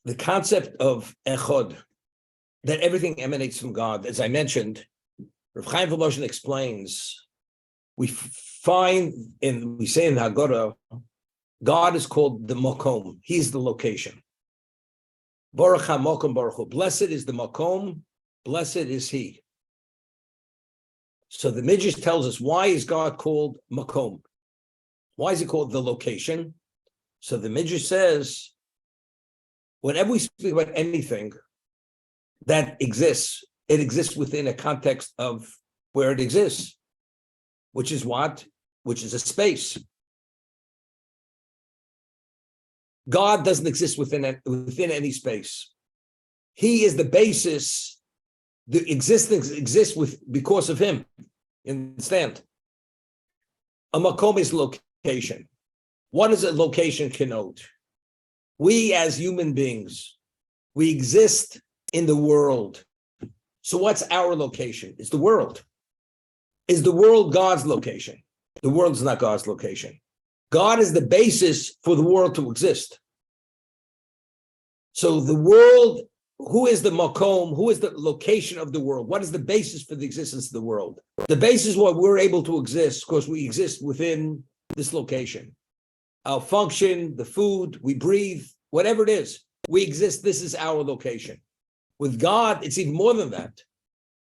the concept of echod, that everything emanates from God. As I mentioned, Rav Chaim Volozhin explains, we say in the Haggadah, God is called the Makom. He's the location. Baruch HaMakom Baruch Hu. Blessed is the Makom, blessed is He. So the Midrash tells us, why is God called Makom? Why is He called the location? So the Midrash says, whenever we speak about anything that exists, it exists within a context of where it exists, which is what? Which is a space. God doesn't exist within any space. He is the basis. The existence exists because of Him. You understand? A makom is location. What does a location connote? We as human beings, we exist in the world. So what's our location? It's the world. Is the world God's location? The world is not God's location. God is the basis for the world to exist. So the world, who is the makom? Who is the location of the world? What is the basis for the existence of the world? The basis is what we're able to exist because we exist within this location. Our function, the food, we breathe, whatever it is, we exist. This is our location. With God, it's even more than that.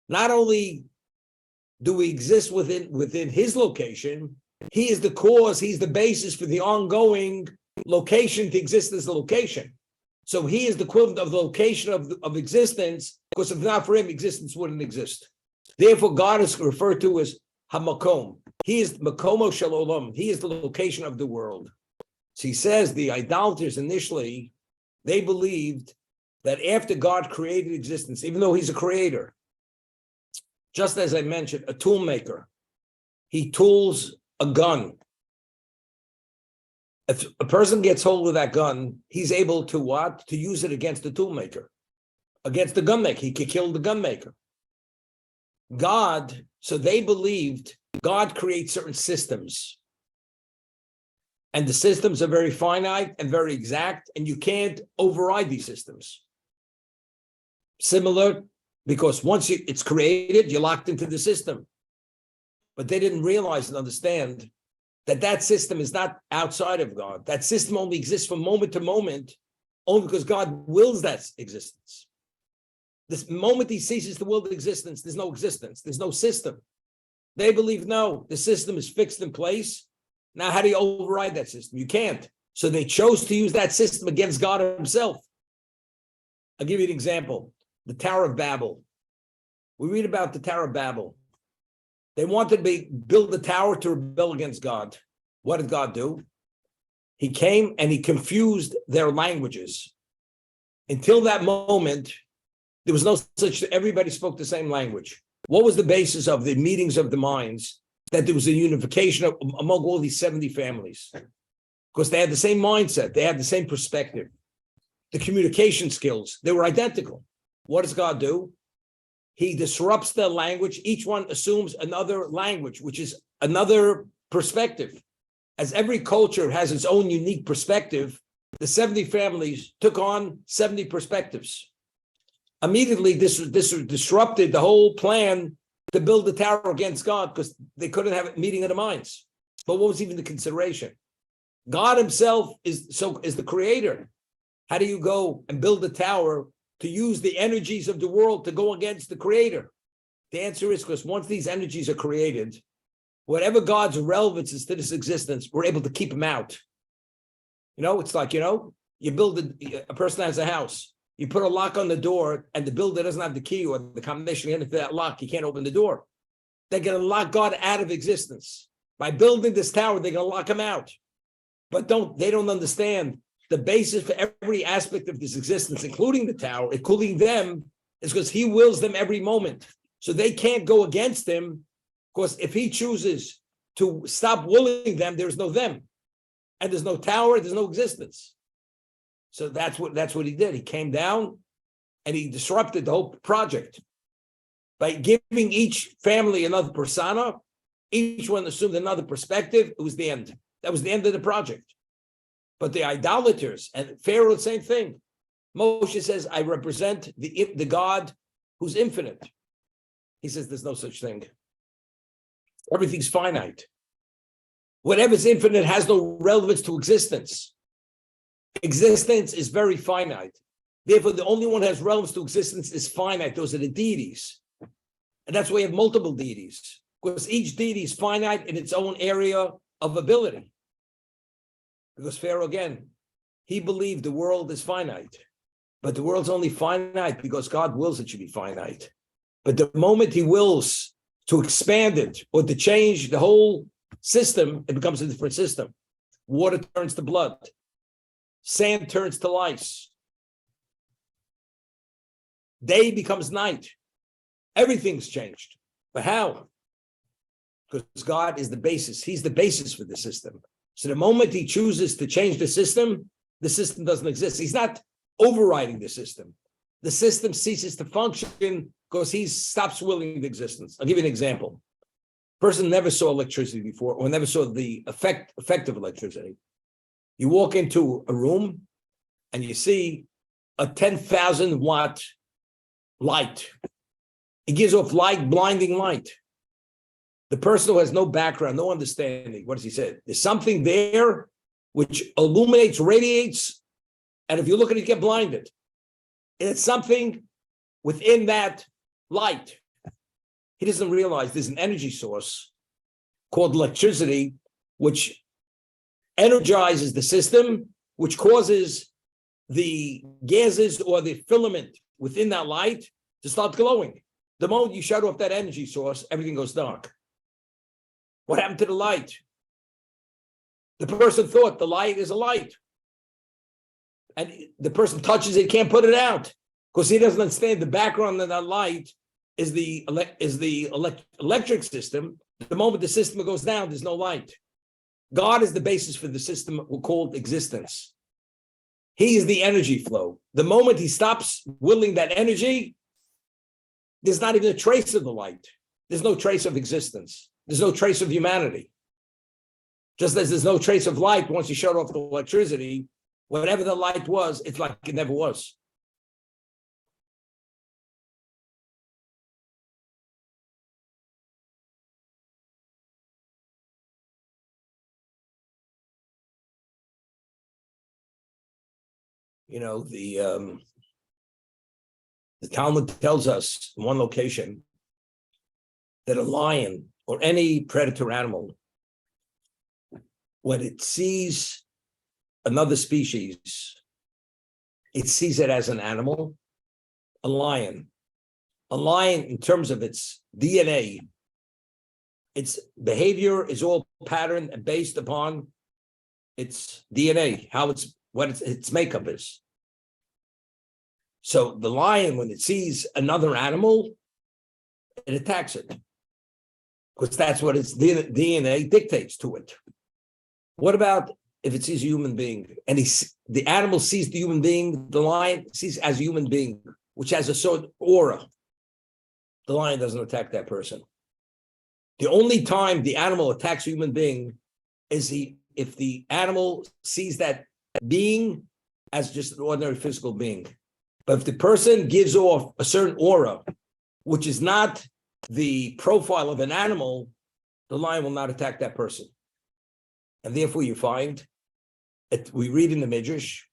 Not only do we exist within His location, He is the cause, He's the basis for the ongoing location to exist as a location. So He is the equivalent of the location of existence, because if not for Him, existence wouldn't exist. Therefore, God is referred to as Hamakom. He is Makomo Shel Olam. He is the location of the world. So he says the idolaters initially, they believed that after God created existence, even though He's a creator, just as I mentioned, a tool maker, he tools a gun. If a person gets hold of that gun, he's able to what? To use it against the tool maker, against the gun maker. He could kill the gun maker. God, so they believed God creates certain systems. And the systems are very finite and very exact, and you can't override these systems. Similar, because once it's created, you're locked into the system. But they didn't realize and understand that system is not outside of God. That system only exists from moment to moment, only because God wills that existence. This moment He ceases to will the existence, there's no existence, there's no system. They believe, no, the system is fixed in place. Now, how do you override that system? You can't. So they chose to use that system against God Himself. I'll give you an example. The Tower of Babel. We read about the Tower of Babel. They wanted to build the tower to rebel against God. What did God do? He came and He confused their languages. Until that moment, there was no such, everybody spoke the same language. What was the basis of the meetings of the minds? That there was a unification among all these 70 families. Because they had the same mindset, they had the same perspective. The communication skills, they were identical. What does God do? He disrupts their language. Each one assumes another language, which is another perspective. As every culture has its own unique perspective, the 70 families took on 70 perspectives. Immediately, this disrupted the whole plan to build the tower against God, because they couldn't have a meeting of the minds. But what was even the consideration? God Himself is the creator. How do you go and build a tower to use the energies of the world to go against the creator? The answer is because once these energies are created, whatever God's relevance is to this existence, we're able to keep Him out. It's like, you build a person has a house. You put a lock on the door and the builder doesn't have the key or the combination into that lock. He can't open the door. They're going to lock God out of existence. By building this tower, they're going to lock Him out. But they don't understand the basis for every aspect of this existence, including the tower, including them, is because He wills them every moment. So they can't go against Him, because if He chooses to stop willing them, there's no them. And there's no tower, there's no existence. So that's what He did. He came down and He disrupted the whole project. By giving each family another persona, each one assumed another perspective. It was the end. That was the end of the project. But the idolaters and Pharaoh, the same thing. Moshe says, I represent the God who's infinite. He says there's no such thing. Everything's finite. Whatever's infinite has no relevance to existence. Existence is very finite. Therefore, the only one who has relevance to existence is finite. Those are the deities. And that's why you have multiple deities, because each deity is finite in its own area of ability. Because Pharaoh, again, he believed the world is finite, but the world's only finite because God wills it should be finite. But the moment he wills to expand it or to change the whole system, it becomes a different system. Water turns to blood. Sand turns to lice. Day becomes night. Everything's changed. But how? Because God is the basis. He's the basis for the system. So the moment he chooses to change the system doesn't exist. He's not overriding the system. The system ceases to function because he stops willing the existence. I'll give you an example. Person never saw electricity before or never saw the effect of electricity. You walk into a room and you see a 10,000 watt light. It gives off light, blinding light. The person who has no background, no understanding, what does he say? There's something there which illuminates, radiates, and if you look at it, you get blinded. It's something within that light. He doesn't realize there's an energy source called electricity, which energizes the system, which causes the gases or the filament within that light to start glowing. The moment you shut off that energy source, everything goes dark. What happened to the light? The person thought the light is a light. And the person touches it, can't put it out because he doesn't understand the background of that light is the electric system. The moment the system goes down, there's no light. God is the basis for the system we called existence. He is the energy flow. The moment he stops willing that energy, there's not even a trace of the light. There's no trace of existence. There's no trace of humanity. Just as there's no trace of light once you shut off the electricity, whatever the light was, it's like it never was. You know, the Talmud tells us in one location that a lion or any predator animal, when it sees another species, it sees it as an animal. A lion in terms of its DNA, its behavior is all patterned and based upon its DNA, what its makeup is. So the lion, when it sees another animal, it attacks it because that's what its DNA dictates to it. What about if it sees a human being and the animal sees the human being, the lion sees as a human being, which has a certain aura? The lion doesn't attack that person. The only time the animal attacks a human being is if the animal sees that being as just an ordinary physical being. But if the person gives off a certain aura, which is not the profile of an animal, the lion will not attack that person. And therefore you find, we read in the Midrash,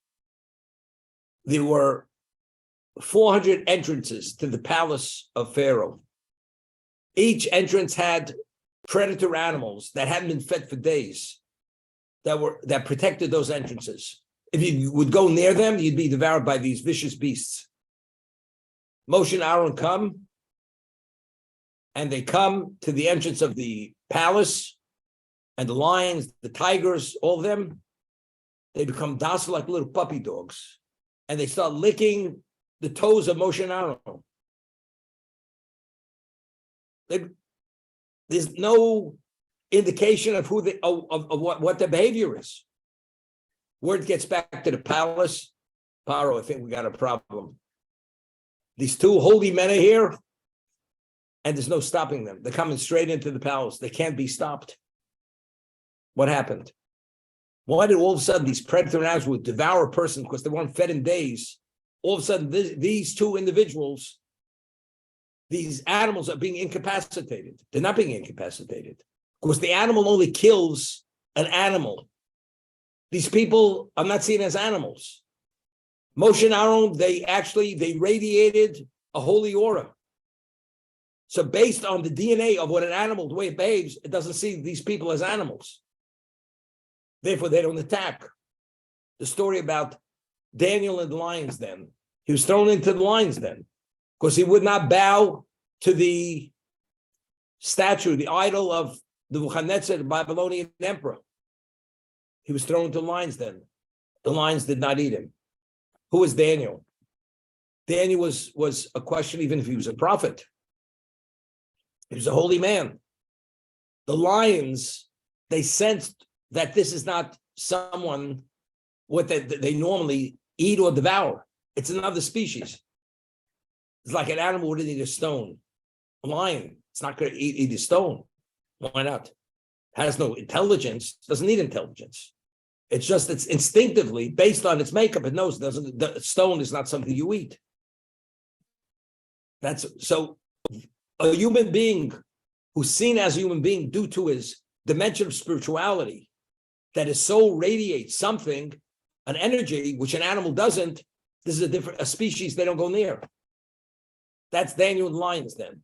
there were 400 entrances to the palace of Pharaoh. Each entrance had predator animals that hadn't been fed for days that protected those entrances. If you would go near them, you'd be devoured by these vicious beasts. Moshe and Aaron come, and they come to the entrance of the palace, and the lions, the tigers, all of them, they become docile like little puppy dogs, and they start licking the toes of Moshe and Aaron. There's no indication of what their behavior is. Word gets back to the palace. Paro, I think we got a problem. These two holy men are here, and there's no stopping them. They're coming straight into the palace. They can't be stopped. What happened? Why did all of a sudden these predator animals would devour a person because they weren't fed in days? All of a sudden, these two individuals, these animals are being incapacitated. They're not being incapacitated because the animal only kills an animal. These people are not seen as animals. Moshe and Aaron, they radiated a holy aura. So based on the DNA of what an animal, the way it behaves, it doesn't see these people as animals. Therefore, they don't attack. The story about Daniel and the lion's den. He was thrown into the lion's den because he would not bow to the statue, the idol of the Nebuchadnezzar, the Babylonian emperor. He was thrown into the lion's den. The lions did not eat him. Who was Daniel? Daniel was a question, even if he was a prophet. He was a holy man. The lions, they sensed that this is not someone what they normally eat or devour. It's another species. It's like an animal wouldn't eat a stone. A lion, it's not going to eat a stone. Why not? It has no intelligence, doesn't need intelligence. It's instinctively, based on its makeup, it knows the stone is not something you eat. So a human being who's seen as a human being due to his dimension of spirituality, that his soul radiates something, an energy, which an animal doesn't, this is a species they don't go near. That's Daniel and lions then.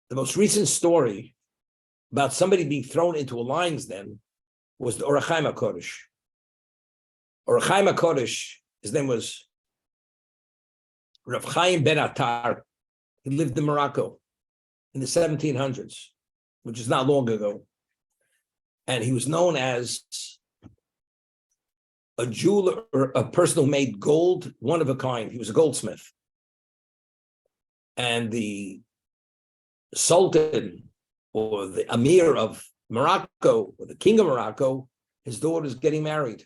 The most recent story about somebody being thrown into a lion's den was the Orach Chaim HaKodesh. Orach Chaim HaKodesh, his name was Rav Chaim Ben Attar. He lived in Morocco in the 1700s, which is not long ago. And he was known as a jeweler, or a person who made gold, one of a kind. He was a goldsmith. And the Sultan or the Emir of Morocco, or the King of Morocco, his daughter is getting married.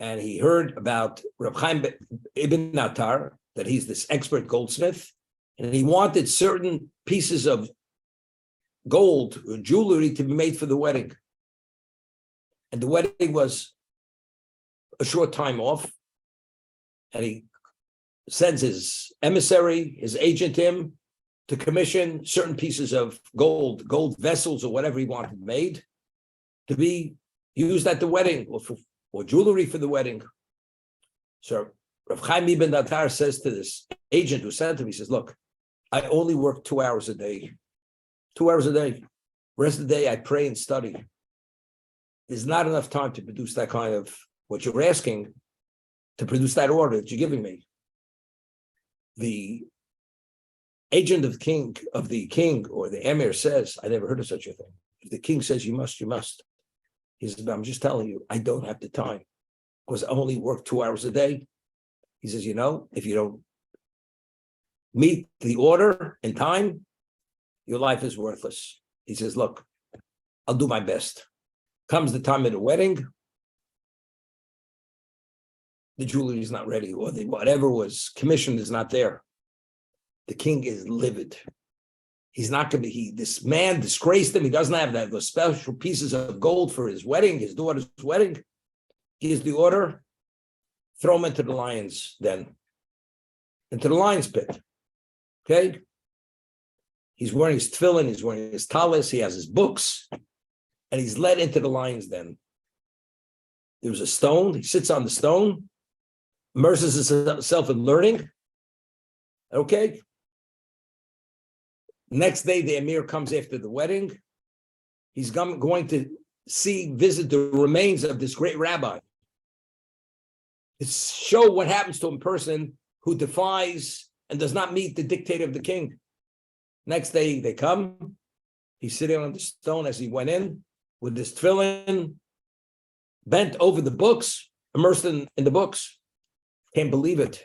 And he heard about Rav Chaim Ibn Attar, that he's this expert goldsmith, and he wanted certain pieces of gold or jewelry to be made for the wedding. And the wedding was a short time off, and he sends his emissary, his agent, him to commission certain pieces of gold vessels or whatever he wanted made to be used at the wedding or jewelry for the wedding. So Rav Chaim Ibn Attar says to this agent who sent him, he says, look, I only work 2 hours a day. 2 hours a day. The rest of the day I pray and study. There's not enough time to produce that kind of what you're asking, to produce that order that you're giving me. The agent of the king or the emir says, I never heard of such a thing. If the king says you must, you must. He says, I'm just telling you, I don't have the time because I only work 2 hours a day. He says, if you don't meet the order in time, your life is worthless. He says, look, I'll do my best. Comes the time of the wedding, the jewelry is not ready, or whatever was commissioned is not there. The king is livid. He's not going to be, this man disgraced him. He doesn't have those special pieces of gold for his wedding, his daughter's wedding. He gives the order, throw him into the lion's den, into the lion's pit. Okay? He's wearing his tefillin, he's wearing his talis, he has his books, and he's led into the lion's den. There was a stone, he sits on the stone, immerses himself in learning. Okay? Next day, the emir comes after the wedding. He's going to visit the remains of this great rabbi. To show what happens to a person who defies and does not meet the dictate of the king. Next day, they come. He's sitting on the stone as he went in with his tefillin, bent over the books, immersed in the books. Can't believe it.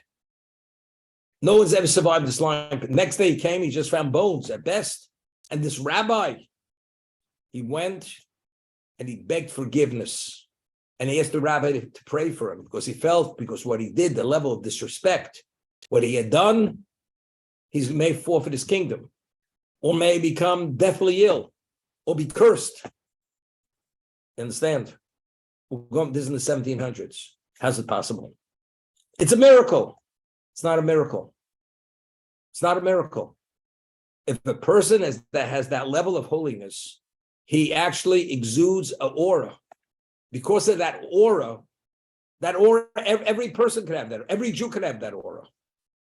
No one's ever survived this line. Next day he came, he just found bones at best. And this rabbi, he went and he begged forgiveness. And he asked the rabbi to pray for him because he felt, because what he did, the level of disrespect, what he had done, he may forfeit his kingdom. or may become deathly ill, or be cursed. You understand? This is in the 1700s. How's it possible? It's a miracle. It's not a miracle. It's not a miracle. If a person that has that level of holiness, he actually exudes an aura. Because of that aura, every person could have that. Every Jew could have that aura.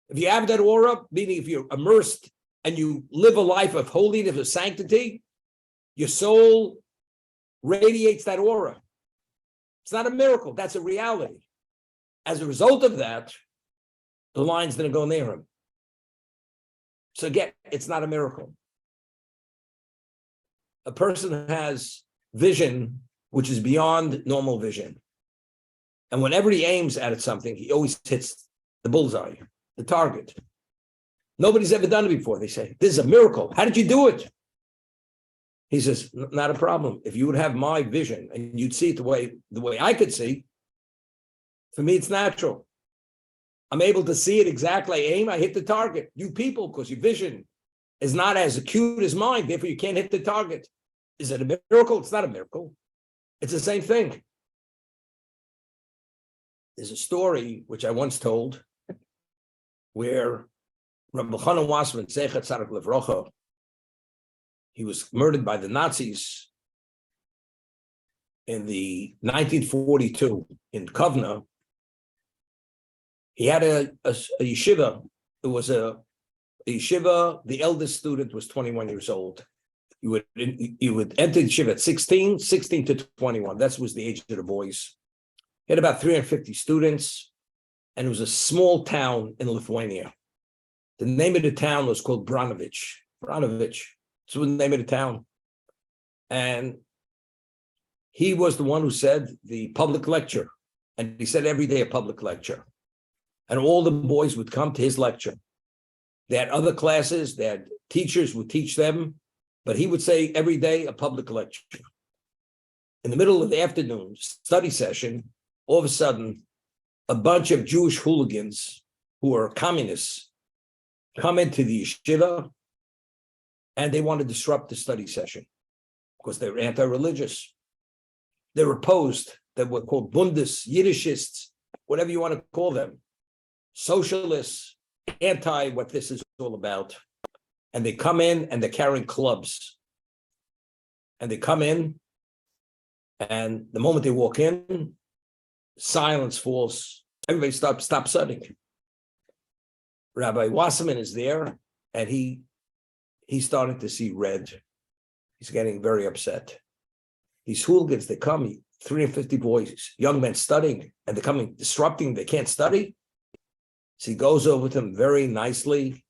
If you have that aura, meaning if you're immersed and you live a life of holiness, of sanctity, your soul radiates that aura. It's not a miracle. That's a reality. As a result of that, the lion's going to go near him. So again, it's not a miracle. A person has vision which is beyond normal vision. And whenever he aims at something, he always hits the bullseye, the target. Nobody's ever done it before. They say, this is a miracle. How did you do it? He says, not a problem. If you would have my vision and you'd see it the way I could see, for me, it's natural. I'm able to see it exactly. I aim, I hit the target. You people, because your vision is not as acute as mine, therefore you can't hit the target. Is it a miracle? It's not a miracle. It's the same thing. There's a story which I once told where Rabbi Chanan Wasserman, Zeichat Tzaddik Levrocha, he was murdered by the Nazis in the 1942 in Kovna. He had a yeshiva. It was a yeshiva. The eldest student was 21 years old. You would enter the yeshiva at 16 to 21. That was the age of the boys. He had about 350 students, and it was a small town in Lithuania. The name of the town was called Branovich. Branovich. That's the name of the town. And he was the one who said the public lecture. And he said every day a public lecture. And all the boys would come to his lecture. They had other classes, they had teachers would teach them, but he would say every day a public lecture. In the middle of the afternoon study session, all of a sudden, a bunch of Jewish hooligans who are communists come into the yeshiva and they want to disrupt the study session because they're anti-religious. They're opposed. They were called Bundes, Yiddishists, whatever you want to call them, socialists, anti what this is all about. And they come in and they're carrying clubs. And they come in, and the moment they walk in, silence falls. Everybody stop studying. Rabbi Wasserman is there, and he's starting to see red. He's getting very upset. These hooligans, they come, 350 boys, young men studying, and they're coming, disrupting, they can't study. So he goes over to them very nicely,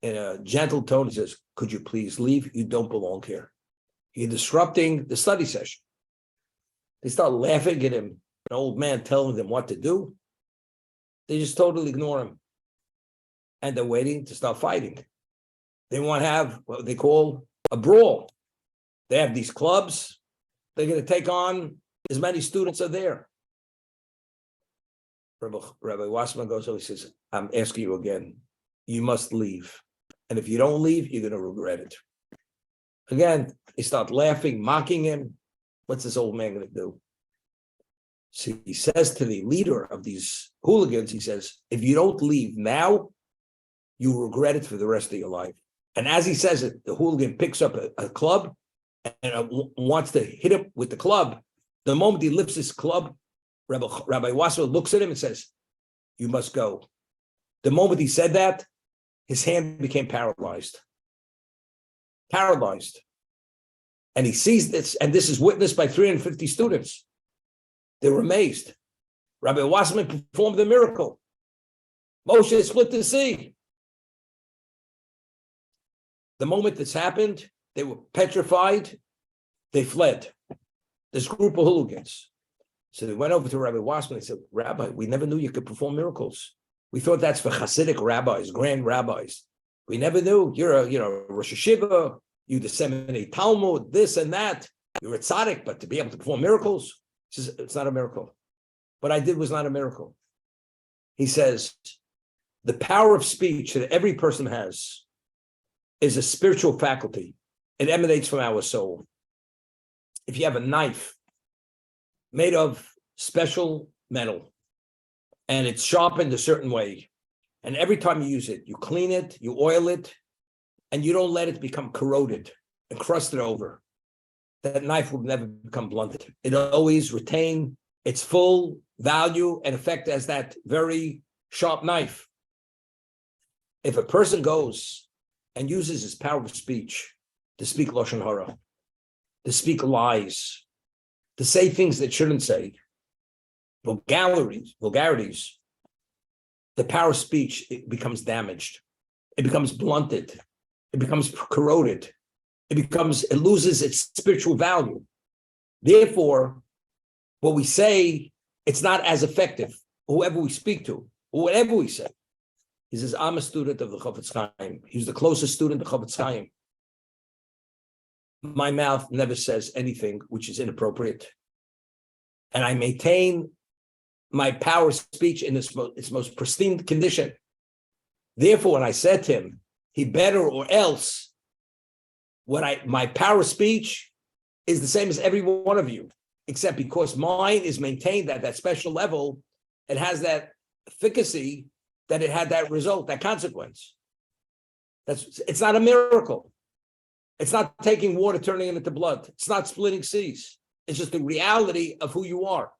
in a gentle tone, he says, could you please leave? You don't belong here. You're disrupting the study session. They start laughing at him, an old man telling them what to do. They just totally ignore him. And they're waiting to start fighting. They want to have what they call a brawl. They have these clubs. They're going to take on as many students are there. Rabbi Wasserman goes over, he says, I'm asking you again, you must leave. And if you don't leave, you're going to regret it. Again, they start laughing, mocking him. What's this old man going to do? So he says to the leader of these hooligans, he says, if you don't leave now, you will regret it for the rest of your life. And as he says it, the hooligan picks up a club and wants to hit him with the club. The moment he lifts his club, Rabbi Wasserman looks at him and says, you must go. The moment he said that, his hand became paralyzed. Paralyzed. And he sees this, and this is witnessed by 350 students. They were amazed. Rabbi Wasserman performed the miracle. Moshe split the sea. The moment this happened, they were petrified. They fled. This group of hooligans. So they went over to Rabbi Wasserman and said, Rabbi, we never knew you could perform miracles. We thought that's for Hasidic rabbis, grand rabbis. We never knew. You're a Rosh Hashiva, you disseminate Talmud, this and that. You're a tzaddik, but to be able to perform miracles, he says, it's not a miracle. What I did was not a miracle. He says, the power of speech that every person has is a spiritual faculty. It emanates from our soul. If you have a knife made of special metal and it's sharpened a certain way, and every time you use it, you clean it, you oil it, and you don't let it become corroded and crusted over, that knife will never become blunted. It'll always retain its full value and effect as that very sharp knife. If a person goes and uses his power of speech to speak Lashon Hara, to speak lies, to say things that shouldn't say, vulgarities, the power of speech, it becomes damaged. It becomes blunted. It becomes corroded. It loses its spiritual value. Therefore, what we say, it's not as effective. Whoever we speak to, or whatever we say. He says, I'm a student of the Chofetz Chaim. He's the closest student of Chofetz Chaim. My mouth never says anything which is inappropriate. And I maintain my power of speech in its most pristine condition. Therefore, when I said to him, he better or else, my power of speech is the same as every one of you, except because mine is maintained at that special level, it has that efficacy, that it had that result, that consequence. It's not a miracle. It's not taking water, turning it into blood. It's not splitting seas. It's just the reality of who you are.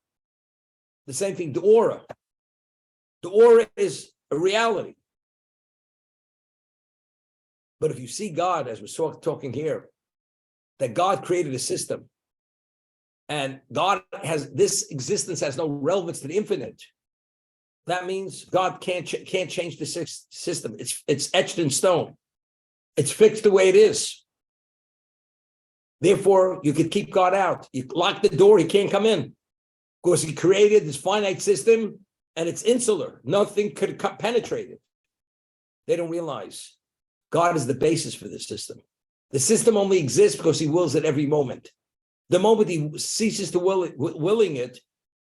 The same thing, the aura. The aura is a reality. But if you see God, as we're talking here, that God created a system, and God has this existence has no relevance to the infinite, that means God can't change the system. It's etched in stone. It's fixed the way it is. Therefore, you could keep God out. You lock the door, he can't come in. Because he created this finite system, and it's insular. Nothing could penetrate it. They don't realize God is the basis for this system. The system only exists because he wills it every moment. The moment he ceases to willing it,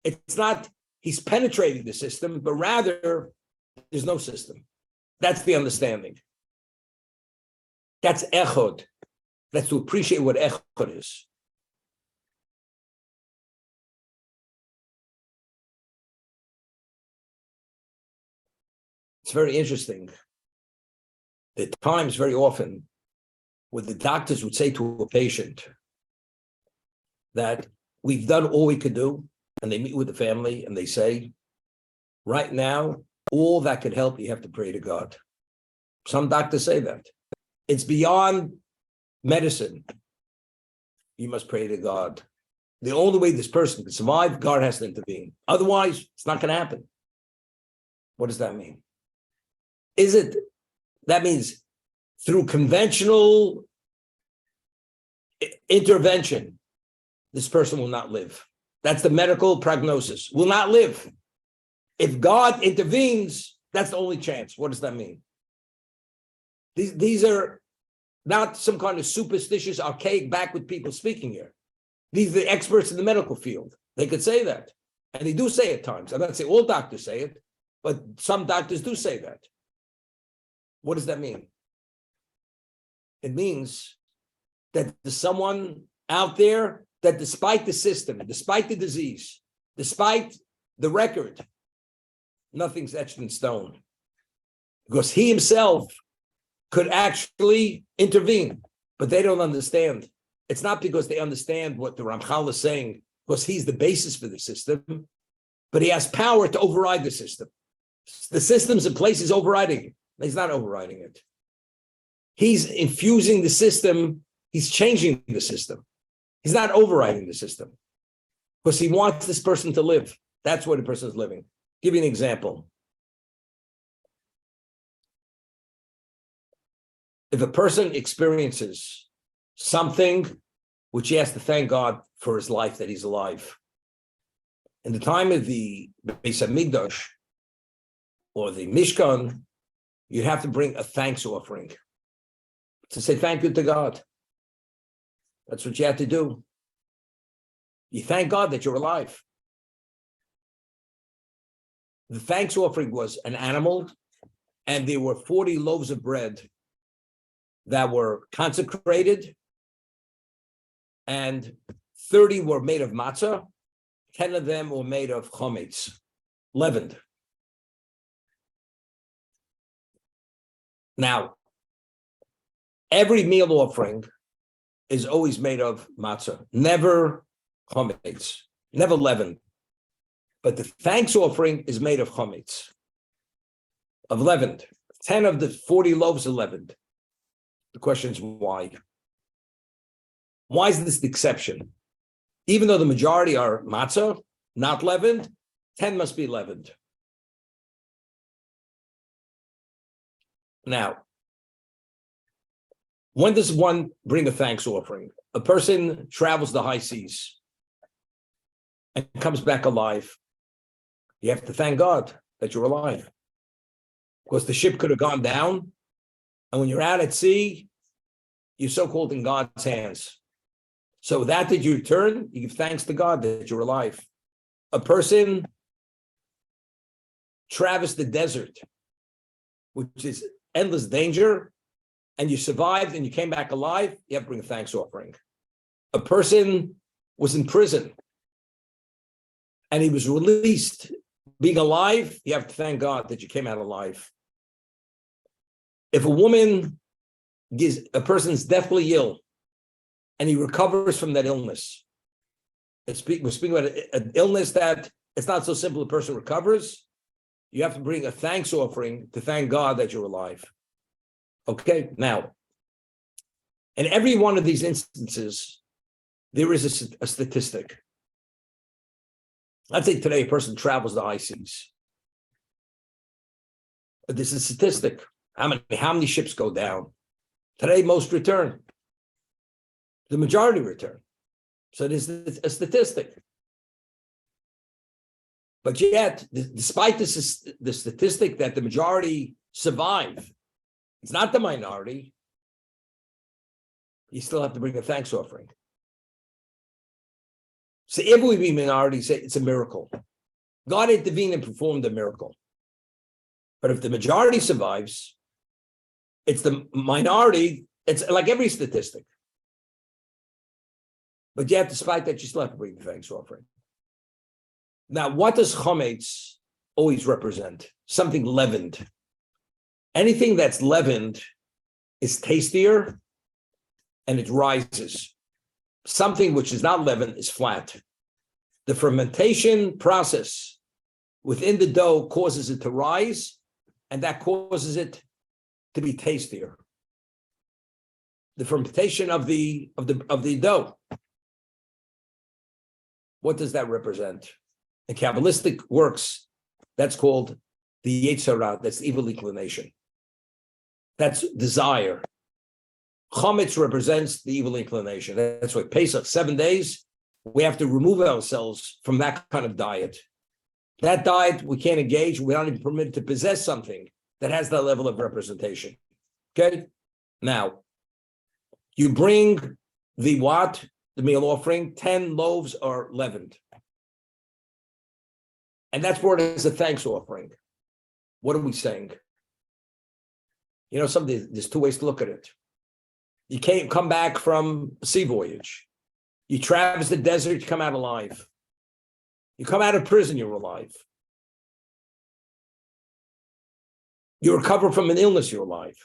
it's not he's penetrating the system, but rather there's no system. That's the understanding. That's echod. That's to appreciate what echod is. It's very interesting. There are times very often where the doctors would say to a patient that we've done all we could do, and they meet with the family and they say, right now, all that could help, you have to pray to God. Some doctors say that. It's beyond medicine. You must pray to God. The only way this person can survive, God has to intervene. Otherwise, it's not going to happen. What does that mean? That means through conventional intervention, this person will not live. That's the medical prognosis. Will not live. If God intervenes, that's the only chance. What does that mean? These are not some kind of superstitious, archaic, backward people speaking here. These are the experts in the medical field. They could say that. And they do say it at times. I'm not saying all doctors say it, but some doctors do say that. What does that mean? It means that there's someone out there that despite the system, despite the disease, despite the record, nothing's etched in stone. Because he himself could actually intervene, but they don't understand. It's not because they understand what the Ramchal is saying, because he's the basis for the system, but he has power to override the system. The system's in place, he's overriding it. He's not overriding it. He's infusing the system, he's changing the system. He's not overriding the system because he wants this person to live. That's where the person is living. Give you an example. If a person experiences something which he has to thank God for his life, that he's alive. In the time of the Beis Hamikdash or the Mishkan, you have to bring a thanks offering to say thank you to God. That's what you have to do. You thank God that you're alive. The thanks offering was an animal, and there were 40 loaves of bread that were consecrated, and 30 were made of matzah. 10 of them were made of chametz, leavened. Now, every meal offering is always made of matzah, never chametz, never leavened. But the thanks offering is made of chametz, of leavened. 10 of the 40 loaves are leavened. The question is why? Why is this the exception? Even though the majority are matzah, not leavened, 10 must be leavened. Now, when does one bring a thanks offering? A person travels the high seas and comes back alive. You have to thank God that you're alive. Because the ship could have gone down, and when you're out at sea, you're so-called in God's hands. So that you return, you give thanks to God that you're alive. A person traversed the desert, which is endless danger, and you survived and you came back alive, you have to bring a thanks offering. A person was in prison and he was released. Being alive, you have to thank God that you came out alive. If a woman a person's deathly ill and he recovers from that illness, we're speaking about an illness that it's not so simple a person recovers, you have to bring a thanks offering to thank God that you're alive. Okay, now, in every one of these instances, there is a statistic. Let's say today a person travels the high seas. But this is a statistic. How many ships go down? Today, most return. The majority return. So this is a statistic. But yet, despite the statistic that the majority survive, it's not the minority, you still have to bring a thanks offering. So if we be minority, say it's a miracle. God intervened and performed a miracle. But if the majority survives, it's the minority, it's like every statistic. But yet, despite that, you still have to bring the thanks offering. Now, what does chametz always represent? Something leavened. Anything that's leavened is tastier and it rises. Something which is not leavened is flat. The fermentation process within the dough causes it to rise, and that causes it to be tastier. The fermentation of the dough. What does that represent? In Kabbalistic works, that's called the Yetzer Hara, that's the evil inclination. That's desire. Chametz represents the evil inclination. That's why Pesach, 7 days, we have to remove ourselves from that kind of diet. That diet, we can't engage. We're not even permitted to possess something that has that level of representation. Okay? Now, you bring the what? The meal offering, 10 loaves are leavened. And that's brought as a thanks offering. What are we saying? You know, there's two ways to look at it. You can't come back from a sea voyage. You traverse the desert, you come out alive. You come out of prison, you're alive. You recover from an illness, you're alive.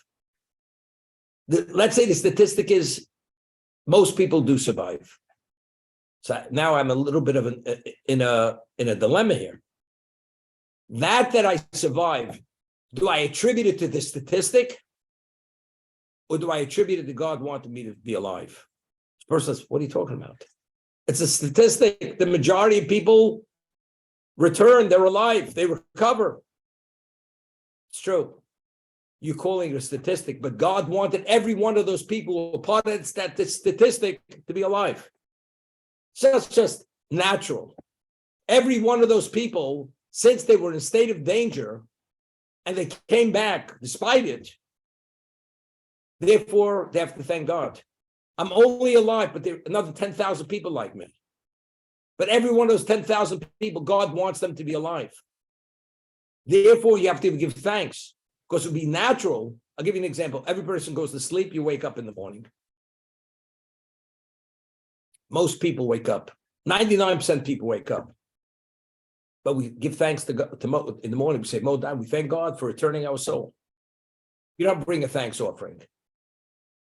Let's say the statistic is most people do survive. So now I'm a little bit of in a dilemma here. That I survive, do I attribute it to the statistic? Or do I attribute it to God wanting me to be alive? This person says, what are you talking about? It's a statistic. The majority of people return, they're alive, they recover. It's true. You're calling it a statistic, but God wanted every one of those people who were part of that statistic to be alive. So it's just natural. Every one of those people, since they were in a state of danger and they came back despite it, therefore they have to thank God. I'm only alive, but there are another 10,000 people like me. But every one of those 10,000 people, God wants them to be alive. Therefore, you have to give thanks, because it would be natural I'll give you an example. Every person goes to sleep, you wake up in the morning. Most people wake up. 99% of people wake up. But we give thanks to God in the morning. We say, Modai, we thank God for returning our soul. You don't bring a thanks offering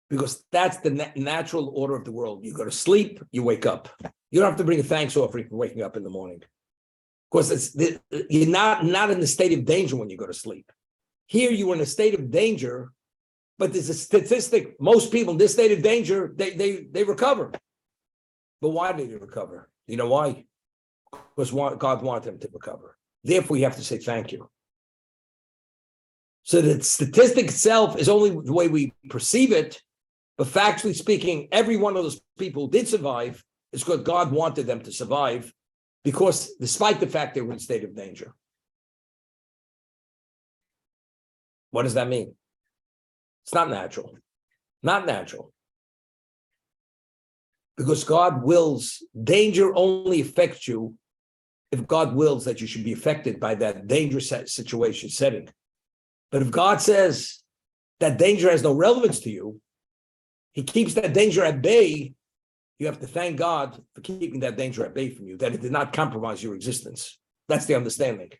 because that's the natural order of the world. You go to sleep, you wake up. You don't have to bring a thanks offering for waking up in the morning. Because you're not in the state of danger when you go to sleep. Here you are in a state of danger, but there's a statistic. Most people in this state of danger, they recover. But why did they recover? You know why? Because God wanted them to recover. Therefore, you have to say thank you. So the statistic itself is only the way we perceive it, but factually speaking, every one of those people who did survive is because God wanted them to survive, because despite the fact they were in a state of danger. What does that mean? It's not natural. Not natural. Because God wills, danger only affects you if God wills that you should be affected by that dangerous situation setting. But if God says that danger has no relevance to you, he keeps that danger at bay, you have to thank God for keeping that danger at bay from you, that it did not compromise your existence. That's the understanding.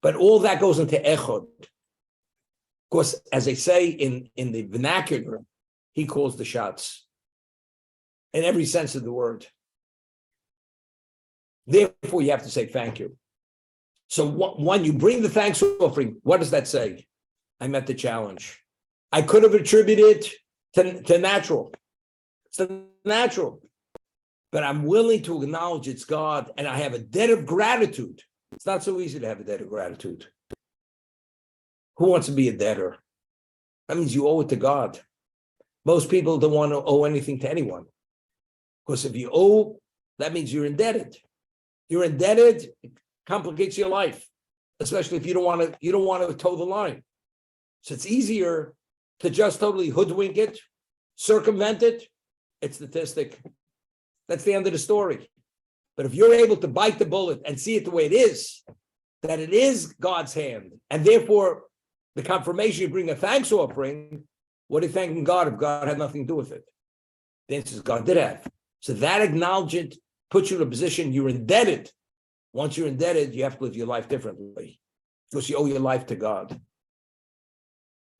But all that goes into echod. Of course, as they say in the vernacular, he calls the shots in every sense of the word. Therefore, you have to say thank you. So when you bring the thanks offering, what does that say? I met the challenge. I could have attributed it to natural. It's natural. But I'm willing to acknowledge it's God, and I have a debt of gratitude. It's not so easy to have a debt of gratitude. Who wants to be a debtor? That means you owe it to God. Most people don't want to owe anything to anyone. Because if you owe, that means you're indebted. You're indebted, it complicates your life, especially if you don't want to toe the line. So it's easier to just totally hoodwink it, circumvent it. It's statistic. That's the end of the story. But if you're able to bite the bullet and see it the way it is, that it is God's hand, and therefore the confirmation you bring a thanks offering, what are you thanking God if God had nothing to do with it? The answer is God did have. So that acknowledgement puts you in a position you're indebted. Once you're indebted, you have to live your life differently because you owe your life to God.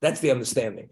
That's the understanding.